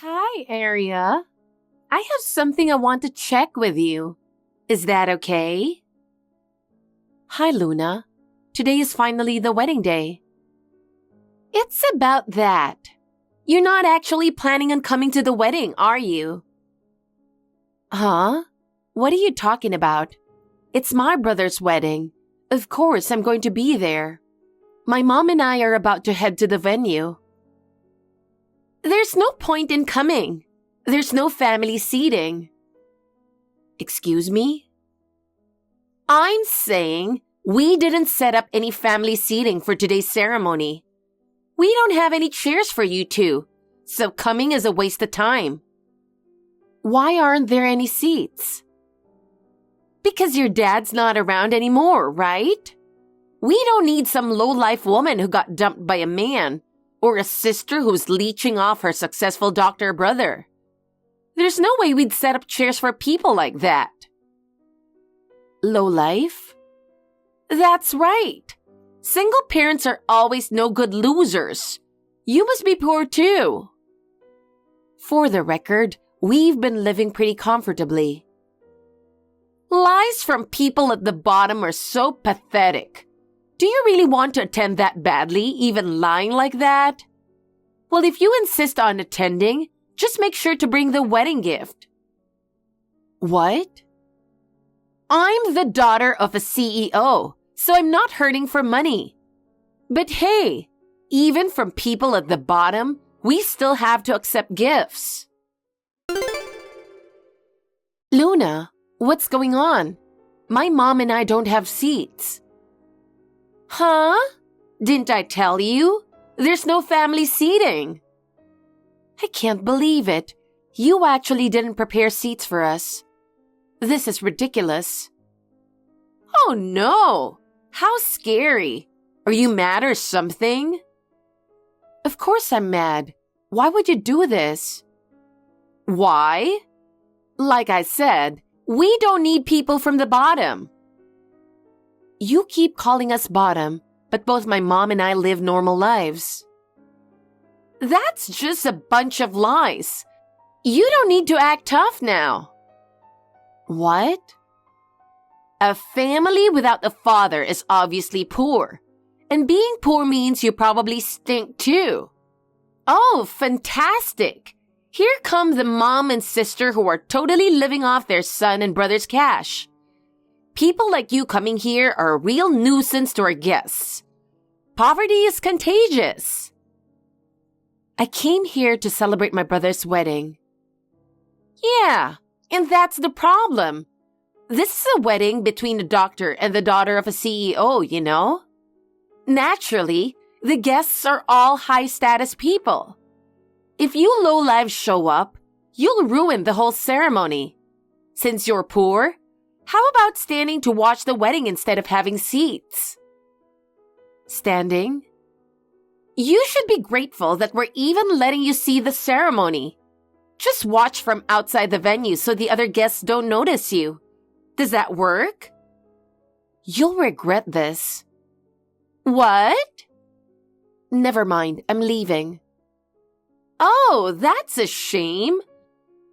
Hi, Aria. I have something I want to check with you. Is that okay? Hi, Luna. Today is finally the wedding day. It's about that. You're not actually planning on coming to the wedding, are you? Huh? What are you talking about? It's my brother's wedding. Of course, I'm going to be there. My mom and I are about to head to the venue. There's no point in coming. There's no family seating. Excuse me? I'm saying we didn't set up any family seating for today's ceremony. We don't have any chairs for you two, so coming is a waste of time. Why aren't there any seats? Because your dad's not around anymore, right? We don't need some low-life woman who got dumped by a man or a sister who's leeching off her successful doctor brother. There's no way we'd set up chairs for people like that. Low life? That's right. Single parents are always no good losers. You must be poor too. For the record, we've been living pretty comfortably. Lies from people at the bottom are so pathetic. Do you really want to attend that badly, even lying like that? Well, if you insist on attending, just make sure to bring the wedding gift. What? I'm the daughter of a CEO, so I'm not hurting for money. But hey, even from people at the bottom, we still have to accept gifts. Luna, what's going on? My mom and I don't have seats. Huh? Didn't I tell you? There's no family seating. I can't believe it. You actually didn't prepare seats for us. This is ridiculous. Oh no! How scary. Are you mad or something? Of course I'm mad. Why would you do this? Why? Like I said, we don't need people from the bottom. You keep calling us bottom, but both my mom and I live normal lives. That's just a bunch of lies. You don't need to act tough now. What? A family without a father is obviously poor. And being poor means you probably stink too. Oh, fantastic! Here come the mom and sister who are totally living off their son and brother's cash. People like you coming here are a real nuisance to our guests. Poverty is contagious. I came here to celebrate my brother's wedding. Yeah, and that's the problem. This is a wedding between a doctor and the daughter of a CEO, you know? Naturally, the guests are all high-status people. If you lowlives show up, you'll ruin the whole ceremony. Since you're poor, how about standing to watch the wedding instead of having seats? Standing? You should be grateful that we're even letting you see the ceremony. Just watch from outside the venue so the other guests don't notice you. Does that work? You'll regret this. What? Never mind, I'm leaving. Oh, that's a shame.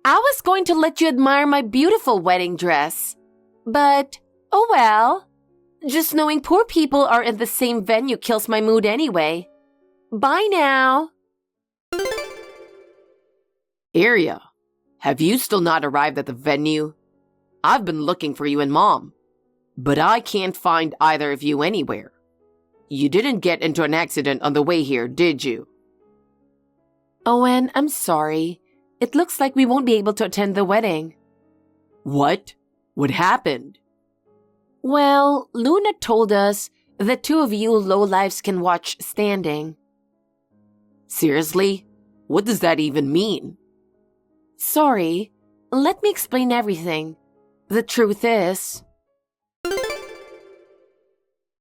I was going to let you admire my beautiful wedding dress. But, oh well. Just knowing poor people are in the same venue kills my mood anyway. Bye now. Aria, have you still not arrived at the venue? I've been looking for you and Mom, but I can't find either of you anywhere. You didn't get into an accident on the way here, did you? Owen, I'm sorry. It looks like we won't be able to attend the wedding. What? What happened? Well, Luna told us that two of you lowlifes can watch standing. Seriously? What does that even mean? Sorry. Let me explain everything. The truth is...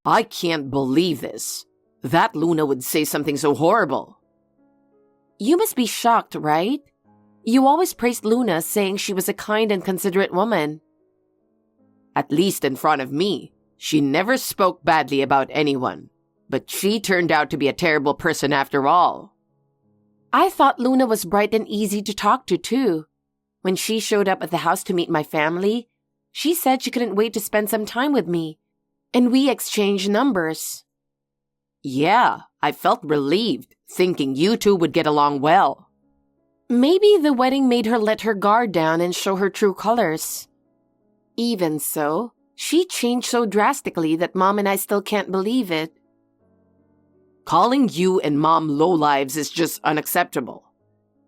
I can't believe this. That Luna would say something so horrible. You must be shocked, right? You always praised Luna, saying she was a kind and considerate woman. At least in front of me, she never spoke badly about anyone. But she turned out to be a terrible person after all. I thought Luna was bright and easy to talk to, too. When she showed up at the house to meet my family, she said she couldn't wait to spend some time with me, and we exchanged numbers. Yeah, I felt relieved, thinking you two would get along well. Maybe the wedding made her let her guard down and show her true colors. Even so, she changed so drastically that Mom and I still can't believe it. Calling you and Mom lowlives is just unacceptable.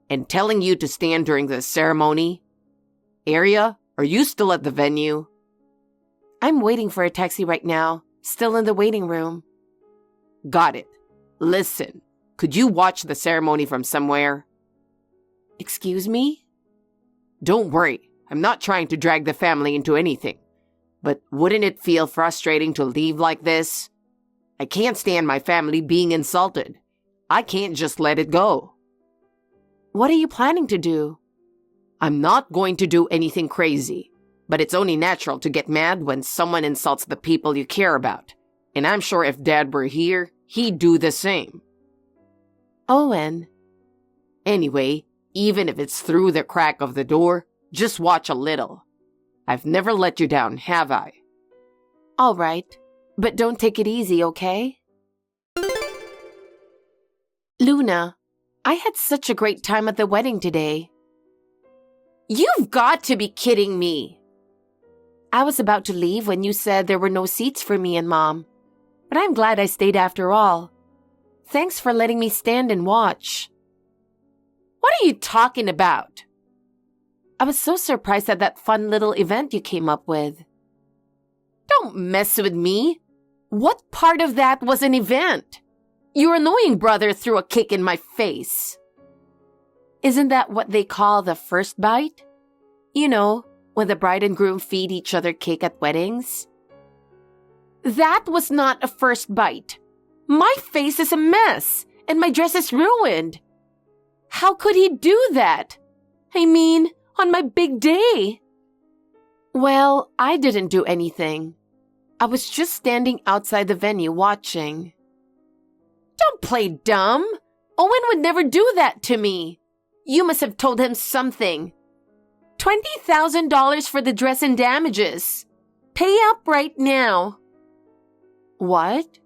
And telling you to stand during the ceremony? Aria, are you still at the venue? I'm waiting for a taxi right now, still in the waiting room. Got it. Listen, could you watch the ceremony from somewhere? Excuse me? Don't worry, I'm not trying to drag the family into anything. But wouldn't it feel frustrating to leave like this? I can't stand my family being insulted. I can't just let it go. What are you planning to do? I'm not going to do anything crazy, but it's only natural to get mad when someone insults the people you care about. And I'm sure if Dad were here, he'd do the same. Owen. Anyway, even if it's through the crack of the door, just watch a little. I've never let you down, have I? All right, but don't take it easy, okay? Luna, I had such a great time at the wedding today. You've got to be kidding me. I was about to leave when you said there were no seats for me and Mom, but I'm glad I stayed after all. Thanks for letting me stand and watch. What are you talking about? I was so surprised at that fun little event you came up with. Don't mess with me. What part of that was an event? Your annoying brother threw a cake in my face. Isn't that what they call the first bite? You know, when the bride and groom feed each other cake at weddings? That was not a first bite. My face is a mess, and my dress is ruined. How could he do that? I mean, on my big day. Well, I didn't do anything. I was just standing outside the venue watching. Don't play dumb. Owen would never do that to me. You must have told him something. $20,000 for the dress and damages. Pay up right now. What?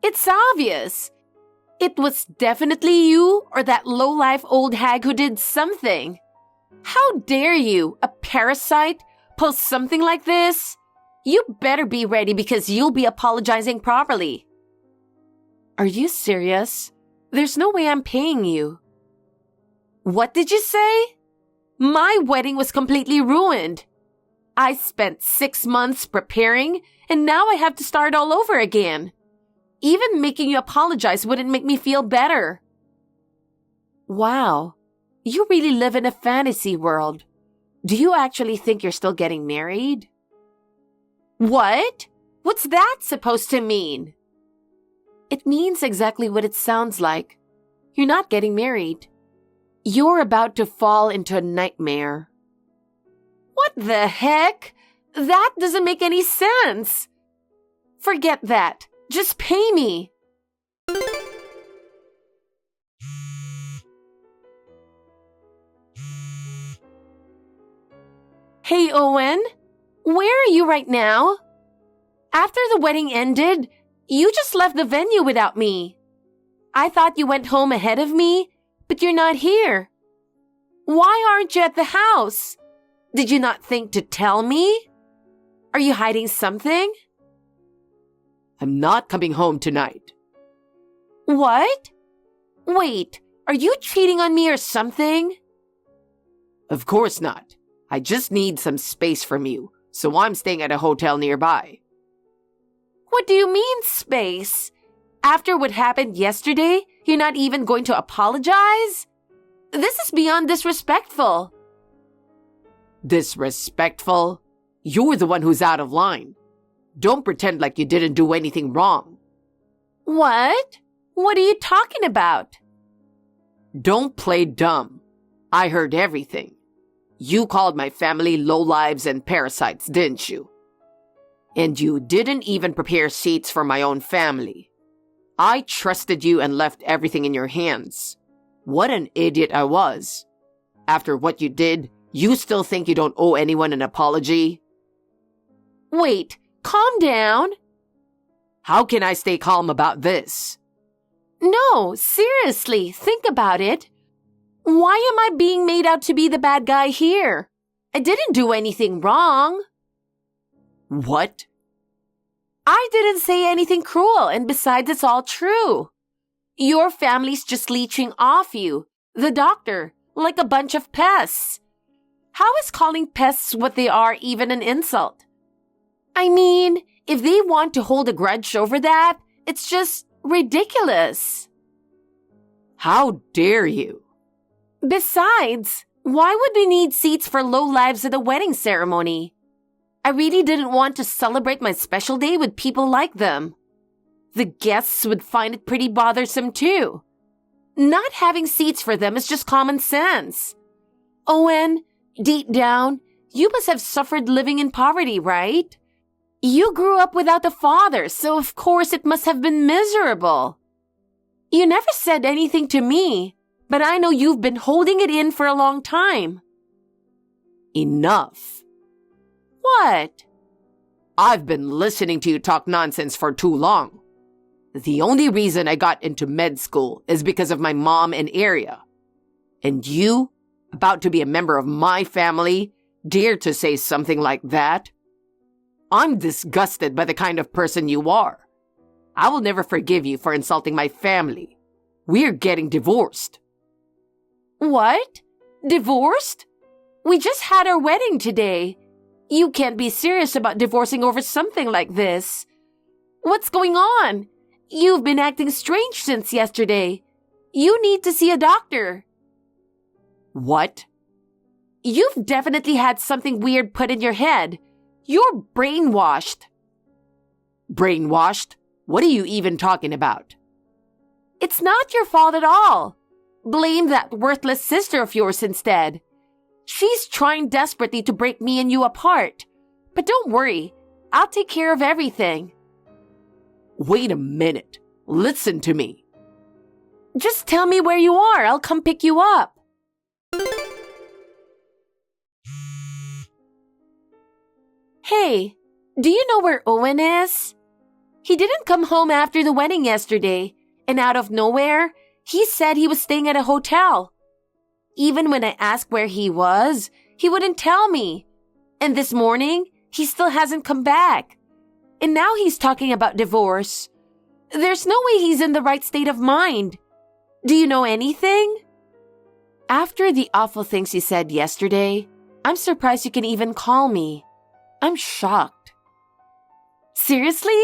It's obvious. It was definitely you or that low-life old hag who did something. How dare you, a parasite, post something like this? You better be ready because you'll be apologizing properly. Are you serious? There's no way I'm paying you. What did you say? My wedding was completely ruined. I spent 6 months preparing, and now I have to start all over again. Even making you apologize wouldn't make me feel better. Wow, you really live in a fantasy world. Do you actually think you're still getting married? What? What's that supposed to mean? It means exactly what it sounds like. You're not getting married. You're about to fall into a nightmare. What the heck? That doesn't make any sense. Forget that. Just pay me. Hey, Owen. Where are you right now? After the wedding ended, you just left the venue without me. I thought you went home ahead of me, but you're not here. Why aren't you at the house? Did you not think to tell me? Are you hiding something? I'm not coming home tonight. What? Wait, are you cheating on me or something? Of course not. I just need some space from you, so I'm staying at a hotel nearby. What do you mean, space? After what happened yesterday, you're not even going to apologize? This is beyond disrespectful. Disrespectful? You're the one who's out of line. Don't pretend like you didn't do anything wrong. What? What are you talking about? Don't play dumb. I heard everything. You called my family lowlives and parasites, didn't you? And you didn't even prepare seats for my own family. I trusted you and left everything in your hands. What an idiot I was. After what you did, you still think you don't owe anyone an apology? Wait, calm down. How can I stay calm about this? No, seriously, think about it. Why am I being made out to be the bad guy here? I didn't do anything wrong. What? I didn't say anything cruel, and besides, it's all true. Your family's just leeching off you, the doctor, like a bunch of pests. How is calling pests what they are even an insult? I mean, if they want to hold a grudge over that, it's just ridiculous. How dare you? Besides, why would we need seats for lowlives at a wedding ceremony? I really didn't want to celebrate my special day with people like them. The guests would find it pretty bothersome too. Not having seats for them is just common sense. Owen, deep down, you must have suffered living in poverty, right? You grew up without a father, so of course it must have been miserable. You never said anything to me, but I know you've been holding it in for a long time. Enough. What? I've been listening to you talk nonsense for too long. The only reason I got into med school is because of my mom and Aria. And you, about to be a member of my family, dare to say something like that? I'm disgusted by the kind of person you are. I will never forgive you for insulting my family. We're getting divorced. What? Divorced? We just had our wedding today. You can't be serious about divorcing over something like this. What's going on? You've been acting strange since yesterday. You need to see a doctor. What? You've definitely had something weird put in your head. You're brainwashed. Brainwashed? What are you even talking about? It's not your fault at all. Blame that worthless sister of yours instead. She's trying desperately to break me and you apart. But don't worry, I'll take care of everything. Wait a minute. Listen to me. Just tell me where you are. I'll come pick you up. Hey, do you know where Owen is? He didn't come home after the wedding yesterday, and out of nowhere, he said he was staying at a hotel. Even when I asked where he was, he wouldn't tell me. And this morning, he still hasn't come back. And now he's talking about divorce. There's no way he's in the right state of mind. Do you know anything? After the awful things he said yesterday, I'm surprised you can even call me. I'm shocked. Seriously?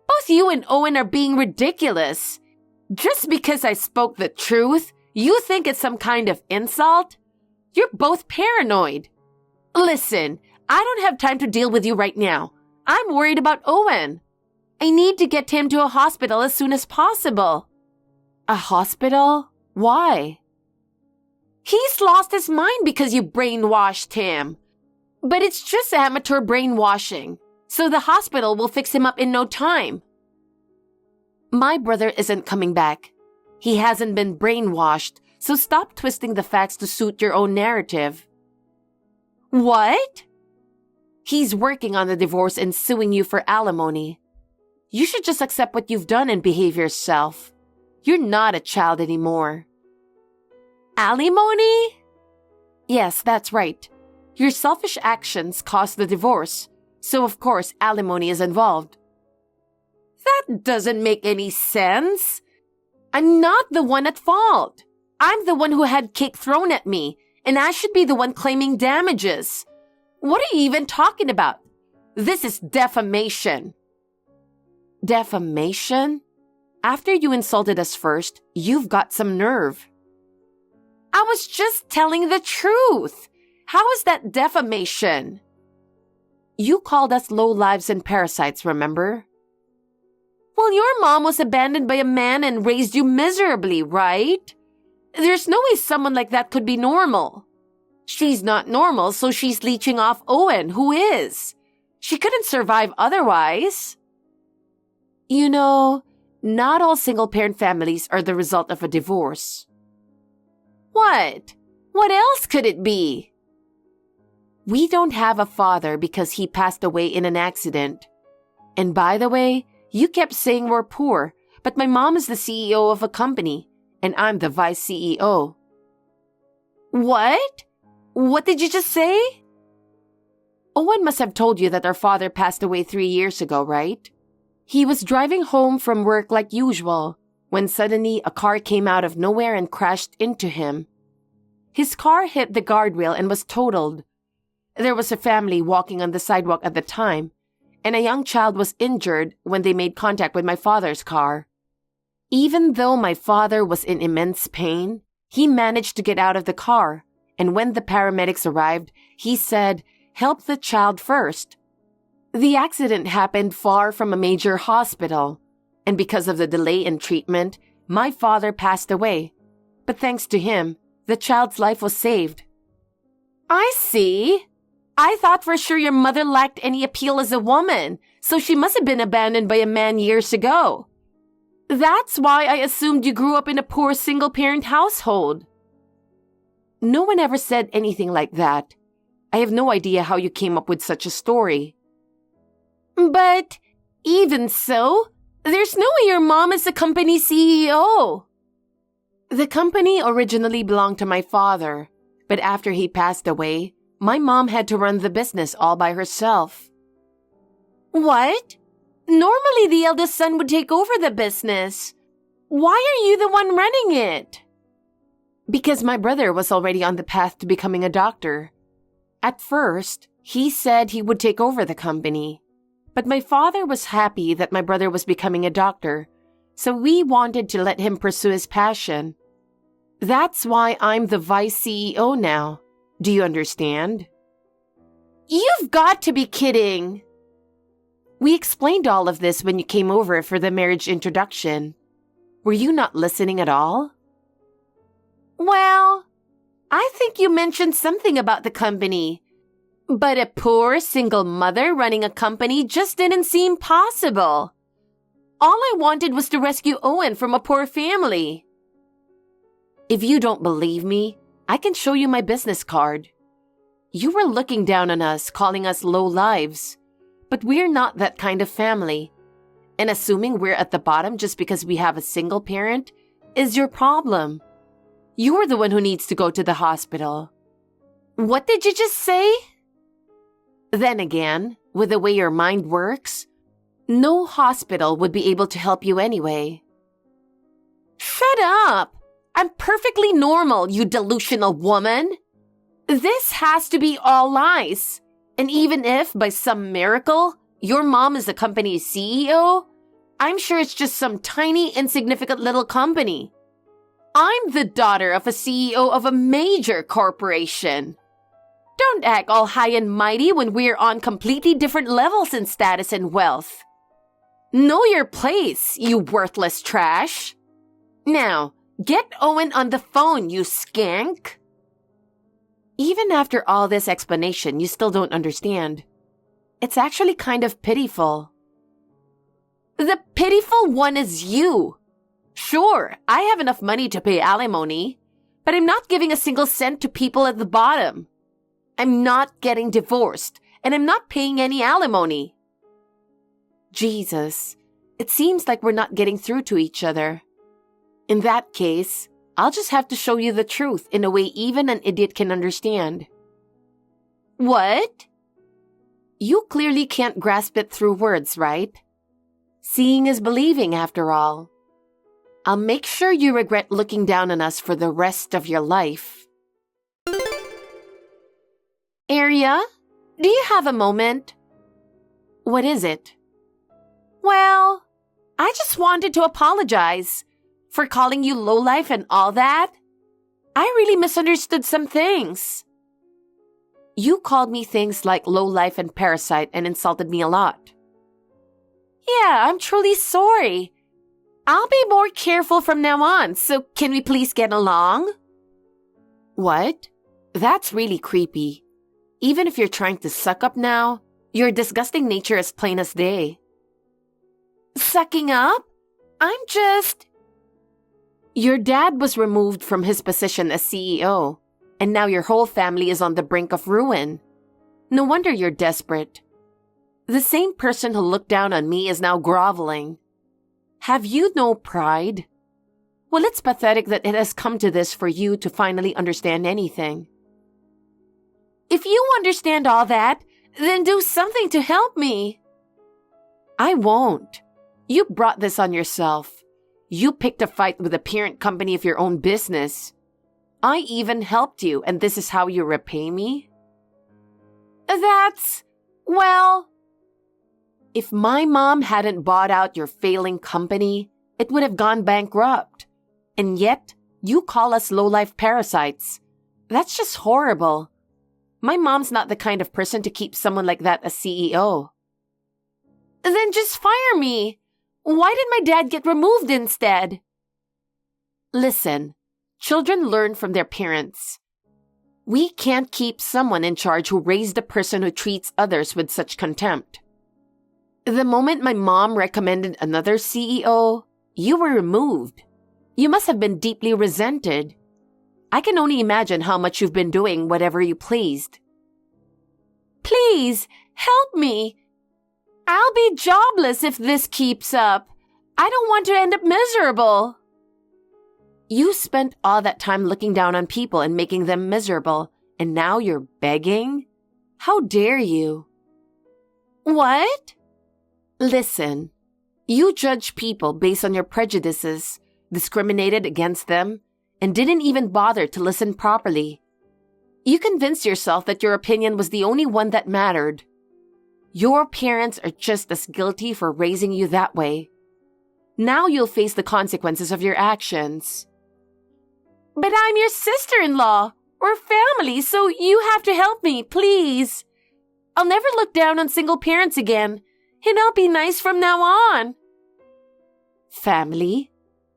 Both you and Owen are being ridiculous. Just because I spoke the truth, you think it's some kind of insult? You're both paranoid. Listen, I don't have time to deal with you right now. I'm worried about Owen. I need to get him to a hospital as soon as possible. A hospital? Why? He's lost his mind because you brainwashed him. But it's just amateur brainwashing, so the hospital will fix him up in no time. My brother isn't coming back. He hasn't been brainwashed, so stop twisting the facts to suit your own narrative. What? He's working on the divorce and suing you for alimony. You should just accept what you've done and behave yourself. You're not a child anymore. Alimony? Yes, that's right. Your selfish actions caused the divorce, so of course alimony is involved. That doesn't make any sense. I'm not the one at fault. I'm the one who had cake thrown at me, and I should be the one claiming damages. What are you even talking about? This is defamation. Defamation? After you insulted us first, you've got some nerve. I was just telling the truth. How is that defamation? You called us lowlives and parasites, remember? Well, your mom was abandoned by a man and raised you miserably, right? There's no way someone like that could be normal. She's not normal, so she's leeching off Owen, who is. She couldn't survive otherwise. You know, not all single-parent families are the result of a divorce. What? What else could it be? We don't have a father because he passed away in an accident. And by the way, you kept saying we're poor, but my mom is the CEO of a company, and I'm the vice CEO. What? What did you just say? Owen must have told you that our father passed away 3 years ago, right? He was driving home from work like usual, when suddenly a car came out of nowhere and crashed into him. His car hit the guardrail and was totaled. There was a family walking on the sidewalk at the time, and a young child was injured when they made contact with my father's car. Even though my father was in immense pain, he managed to get out of the car, and when the paramedics arrived, he said, "Help the child first." The accident happened far from a major hospital, and because of the delay in treatment, my father passed away. But thanks to him, the child's life was saved. I see. I thought for sure your mother lacked any appeal as a woman, so she must have been abandoned by a man years ago. That's why I assumed you grew up in a poor single-parent household. No one ever said anything like that. I have no idea how you came up with such a story. But even so, there's no way your mom is the company CEO. The company originally belonged to my father, but after he passed away, my mom had to run the business all by herself. What? Normally the eldest son would take over the business. Why are you the one running it? Because my brother was already on the path to becoming a doctor. At first, he said he would take over the company. But my father was happy that my brother was becoming a doctor, so we wanted to let him pursue his passion. That's why I'm the vice CEO now. Do you understand? You've got to be kidding. We explained all of this when you came over for the marriage introduction. Were you not listening at all? Well, I think you mentioned something about the company. But a poor single mother running a company just didn't seem possible. All I wanted was to rescue Owen from a poor family. If you don't believe me, I can show you my business card. You were looking down on us, calling us low lives. But we're not that kind of family. And assuming we're at the bottom just because we have a single parent is your problem. You're the one who needs to go to the hospital. What did you just say? Then again, with the way your mind works, no hospital would be able to help you anyway. Shut up! I'm perfectly normal, you delusional woman. This has to be all lies. And even if, by some miracle, your mom is the company's CEO, I'm sure it's just some tiny, insignificant little company. I'm the daughter of a CEO of a major corporation. Don't act all high and mighty when we're on completely different levels in status and wealth. Know your place, you worthless trash. Now, get Owen on the phone, you skank. Even after all this explanation, you still don't understand. It's actually kind of pitiful. The pitiful one is you. Sure, I have enough money to pay alimony, but I'm not giving a single cent to people at the bottom. I'm not getting divorced, and I'm not paying any alimony. Jesus, it seems like we're not getting through to each other. In that case, I'll just have to show you the truth in a way even an idiot can understand. What? You clearly can't grasp it through words, right? Seeing is believing, after all. I'll make sure you regret looking down on us for the rest of your life. Aria, do you have a moment? What is it? Well, I just wanted to apologize for calling you lowlife and all that. I really misunderstood some things. You called me things like lowlife and parasite and insulted me a lot. Yeah, I'm truly sorry. I'll be more careful from now on, so can we please get along? What? That's really creepy. Even if you're trying to suck up now, your disgusting nature is plain as day. Sucking up? I'm just... Your dad was removed from his position as CEO, and now your whole family is on the brink of ruin. No wonder you're desperate. The same person who looked down on me is now groveling. Have you no pride? Well, it's pathetic that it has come to this for you to finally understand anything. If you understand all that, then do something to help me. I won't. You brought this on yourself. You picked a fight with the parent company of your own business. I even helped you, and this is how you repay me? Well, if my mom hadn't bought out your failing company, it would have gone bankrupt. And yet, you call us low-life parasites. That's just horrible. My mom's not the kind of person to keep someone like that as CEO. Then just fire me. Why did my dad get removed instead? Listen, children learn from their parents. We can't keep someone in charge who raised a person who treats others with such contempt. The moment my mom recommended another CEO, you were removed. You must have been deeply resented. I can only imagine how much you've been doing whatever you pleased. Please, help me. I'll be jobless if this keeps up. I don't want to end up miserable. You spent all that time looking down on people and making them miserable, and now you're begging? How dare you? What? Listen, you judge people based on your prejudices, discriminated against them, and didn't even bother to listen properly. You convinced yourself that your opinion was the only one that mattered. Your parents are just as guilty for raising you that way. Now you'll face the consequences of your actions. But I'm your sister-in-law. We're family, so you have to help me, please. I'll never look down on single parents again, and I'll be nice from now on. Family?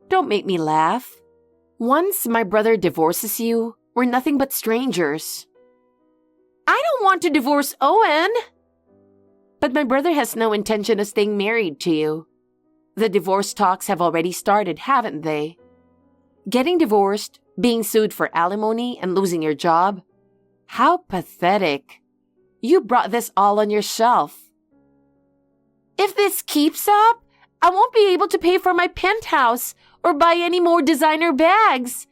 Don't make me laugh. Once my brother divorces you, we're nothing but strangers. I don't want to divorce Owen. But my brother has no intention of staying married to you. The divorce talks have already started, haven't they? Getting divorced, being sued for alimony, and losing your job? How pathetic. You brought this all on yourself. If this keeps up, I won't be able to pay for my penthouse or buy any more designer bags.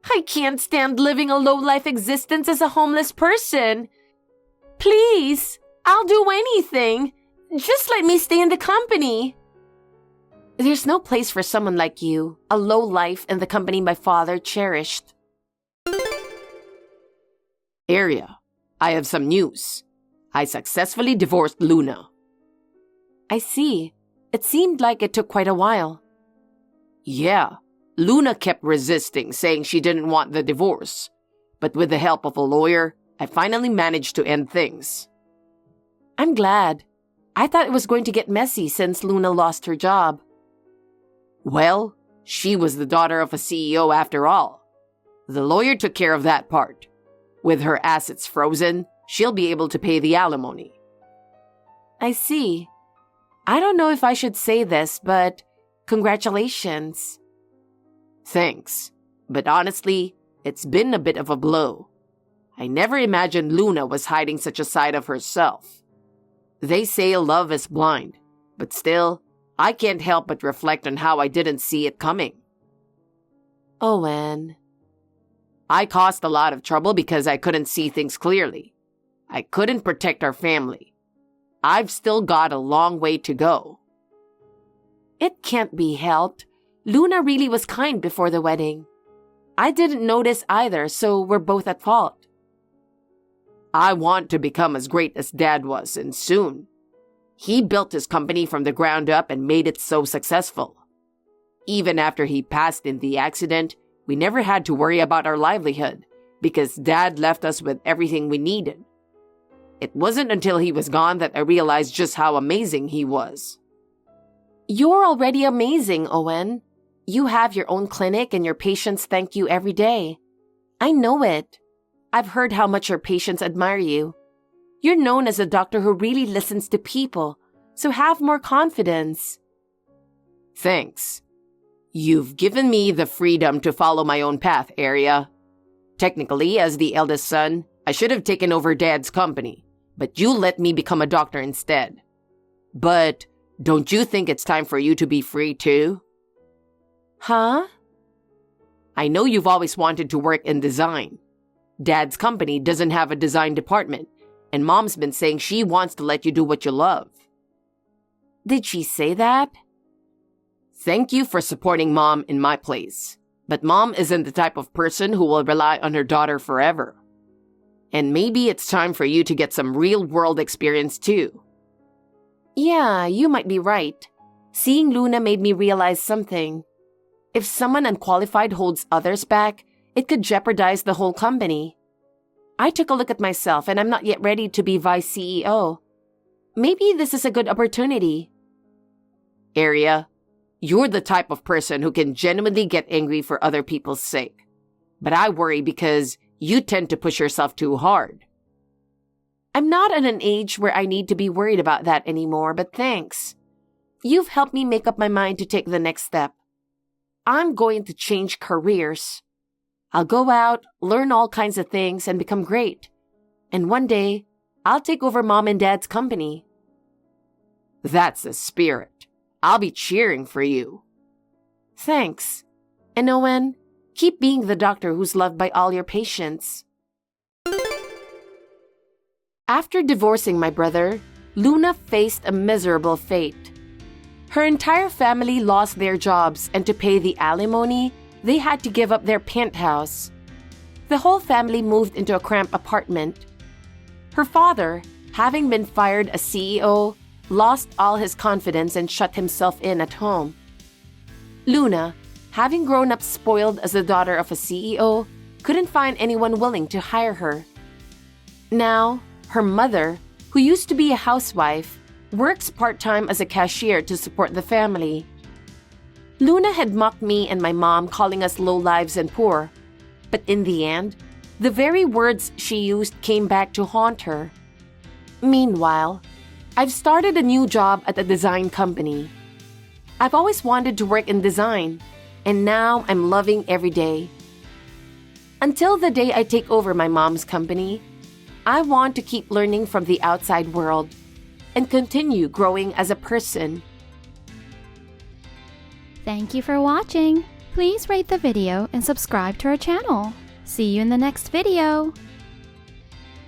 I can't stand living a low-life existence as a homeless person. Please, I'll do anything. Just let me stay in the company. There's no place for someone like you, a low-life in the company my father cherished. Aria, I have some news. I successfully divorced Luna. I see. It seemed like it took quite a while. Yeah, Luna kept resisting, saying she didn't want the divorce. But with the help of a lawyer, I finally managed to end things. I'm glad. I thought it was going to get messy since Luna lost her job. Well, she was the daughter of a CEO after all. The lawyer took care of that part. With her assets frozen, she'll be able to pay the alimony. I see. I don't know if I should say this, but congratulations. Thanks. But honestly, it's been a bit of a blow. I never imagined Luna was hiding such a side of herself. They say love is blind, but still, I can't help but reflect on how I didn't see it coming. Owen. I caused a lot of trouble because I couldn't see things clearly. I couldn't protect our family. I've still got a long way to go. It can't be helped. Luna really was kind before the wedding. I didn't notice either, so we're both at fault. I want to become as great as Dad was, and soon. He built his company from the ground up and made it so successful. Even after he passed in the accident, we never had to worry about our livelihood because Dad left us with everything we needed. It wasn't until he was gone that I realized just how amazing he was. You're already amazing, Owen. You have your own clinic and your patients thank you every day. I know it. I've heard how much your patients admire you. You're known as a doctor who really listens to people, so have more confidence. Thanks. You've given me the freedom to follow my own path, Aria. Technically, as the eldest son, I should have taken over Dad's company, but you let me become a doctor instead. But don't you think it's time for you to be free too? Huh? I know you've always wanted to work in design. Dad's company doesn't have a design department, and Mom's been saying she wants to let you do what you love. Did she say that? Thank you for supporting Mom in my place, but Mom isn't the type of person who will rely on her daughter forever. And maybe it's time for you to get some real-world experience too. Yeah, you might be right. Seeing Luna made me realize something. If someone unqualified holds others back, it could jeopardize the whole company. I took a look at myself and I'm not yet ready to be vice CEO. Maybe this is a good opportunity. Aria, you're the type of person who can genuinely get angry for other people's sake. But I worry because you tend to push yourself too hard. I'm not at an age where I need to be worried about that anymore, but thanks. You've helped me make up my mind to take the next step. I'm going to change careers. I'll go out, learn all kinds of things, and become great. And one day, I'll take over Mom and Dad's company. That's the spirit. I'll be cheering for you. Thanks. And Owen, keep being the doctor who's loved by all your patients. After divorcing my brother, Luna faced a miserable fate. Her entire family lost their jobs, and to pay the alimony, they had to give up their penthouse. The whole family moved into a cramped apartment. Her father, having been fired as CEO, lost all his confidence and shut himself in at home. Luna, having grown up spoiled as the daughter of a CEO, couldn't find anyone willing to hire her. Now, her mother, who used to be a housewife, works part-time as a cashier to support the family. Luna had mocked me and my mom, calling us lowlives and poor. But in the end, the very words she used came back to haunt her. Meanwhile, I've started a new job at a design company. I've always wanted to work in design, and now I'm loving every day. Until the day I take over my mom's company, I want to keep learning from the outside world and continue growing as a person. Thank you for watching. Please rate the video and subscribe to our channel. See you in the next video.